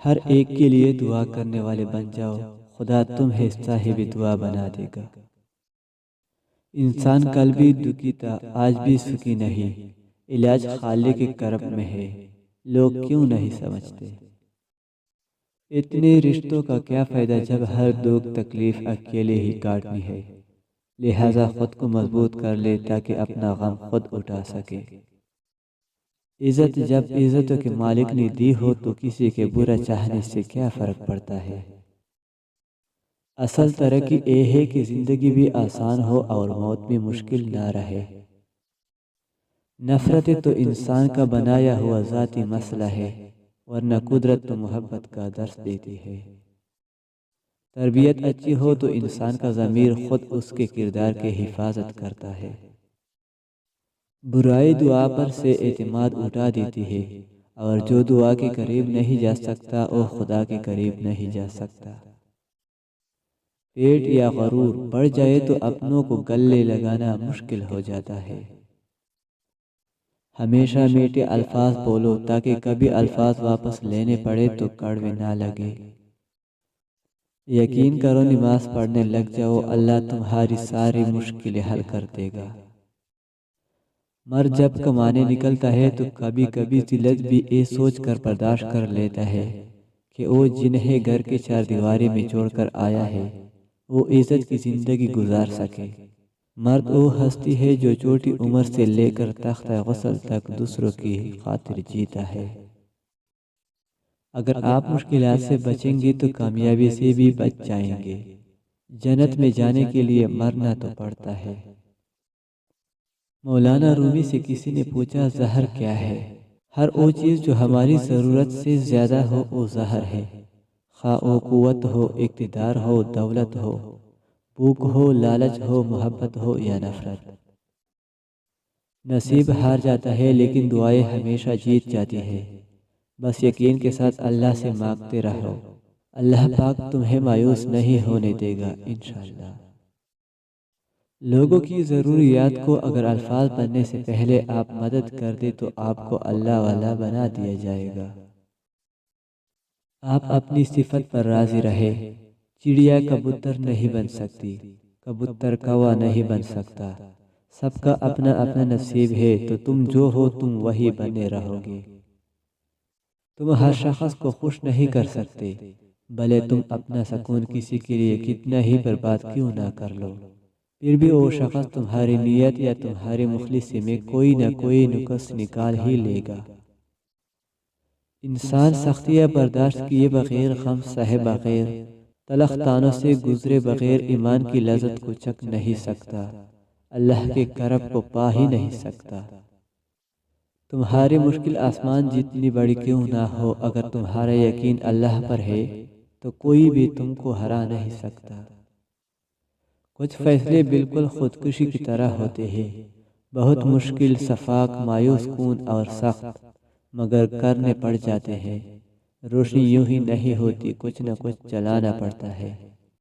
ہر ایک کے لیے دعا کرنے والے بن جاؤ، خدا تمہیں صاحب دعا بنا دے گا۔ انسان کل بھی دکھی تھا، آج بھی سکھی نہیں، علاج خالق کے کرم میں ہے، لوگ کیوں نہیں سمجھتے؟ اتنے رشتوں کا کیا فائدہ جب ہر دکھ تکلیف اکیلے ہی کاٹنی ہے؟ لہٰذا خود کو مضبوط کر لے تاکہ اپنا غم خود اٹھا سکے۔ عزت جب عزتوں کے مالک نے دی ہو تو کسی کے برا چاہنے سے کیا فرق پڑتا ہے؟ اصل ترقی یہ ہے کہ زندگی بھی آسان ہو اور موت بھی مشکل نہ رہے۔ نفرت تو انسان کا بنایا ہوا ذاتی مسئلہ ہے، ورنہ قدرت تو محبت کا درس دیتی ہے۔ تربیت اچھی ہو تو انسان کا ضمیر خود اس کے کردار کی حفاظت کرتا ہے۔ برائی دعا پر سے اعتماد اٹھا دیتی ہے، اور جو دعا کے قریب نہیں جا سکتا وہ خدا کے قریب نہیں جا سکتا۔ پیٹ یا غرور بڑھ جائے تو اپنوں کو گلے لگانا مشکل ہو جاتا ہے۔ ہمیشہ میٹھے الفاظ بولو تاکہ کبھی الفاظ واپس لینے پڑے تو کڑوے نہ لگے۔ یقین کرو نماز پڑھنے لگ جاؤ، اللہ تمہاری ساری مشکلیں حل کر دے گا۔ مرد جب کمانے نکلتا ہے تو کبھی کبھی ذلت بھی یہ سوچ کر برداشت کر لیتا ہے کہ وہ جنہیں گھر کے چار دیواری میں چھوڑ کر آیا ہے وہ عزت کی زندگی گزار سکے۔ مرد وہ ہستی ہے جو چھوٹی عمر سے لے کر تختہ غسل تک دوسروں کی خاطر جیتا ہے۔ اگر آپ مشکلات سے بچیں گے تو کامیابی سے بھی بچ جائیں گے۔ جنت میں جانے کے لیے مرنا تو پڑتا ہے۔ مولانا رومی سے کسی نے پوچھا زہر کیا ہے؟ ہر وہ چیز جو ہماری ضرورت سے زیادہ ہو وہ زہر ہے، خواہ وہ قوت ہو، اقتدار ہو، دولت ہو، بھوک ہو، لالچ ہو، محبت ہو یا نفرت۔ نصیب ہار جاتا ہے لیکن دعائیں ہمیشہ جیت جاتی ہے۔ بس یقین کے ساتھ اللہ سے مانگتے رہو، اللہ پاک تمہیں مایوس نہیں ہونے دے گا انشاءاللہ۔ لوگوں کی ضروریات کو اگر الفاظ بننے سے پہلے آپ مدد کر دیں تو آپ کو اللہ والا بنا دیا جائے گا۔ آپ اپنی صفت پر راضی رہے۔ چڑیا کبوتر نہیں بن سکتی، کبوتر کوا نہیں بن سکتا، سب کا اپنا اپنا نصیب ہے، تو تم جو ہو تم وہی بنے رہو گے۔ تم ہر شخص کو خوش نہیں کر سکتے، بھلے تم اپنا سکون کسی کے لیے کتنا ہی برباد کیوں نہ کر لو، پھر بھی وہ شخص تمہاری نیت یا تمہاری مخلصی میں کوئی نہ کوئی نقص نکال ہی لے گا۔ انسان سختیاں برداشت کیے بغیر، غم سہے بغیر، تلخ طعنوں سے گزرے بغیر ایمان کی لذت کو چکھ نہیں سکتا، اللہ کے کرم کو پا ہی نہیں سکتا۔ تمہاری مشکل آسمان جتنی بڑی کیوں نہ ہو، اگر تمہارا یقین اللہ پر ہے تو کوئی بھی تم کو ہرا نہیں سکتا۔ کچھ فیصلے بالکل خودکشی کی طرح ہوتے ہیں، بہت مشکل، شفاق، مایوس کن اور سخت، مگر کرنے پڑ جاتے ہیں۔ روشنی یوں ہی نہیں ہوتی، کچھ نہ کچھ جلانا پڑتا ہے۔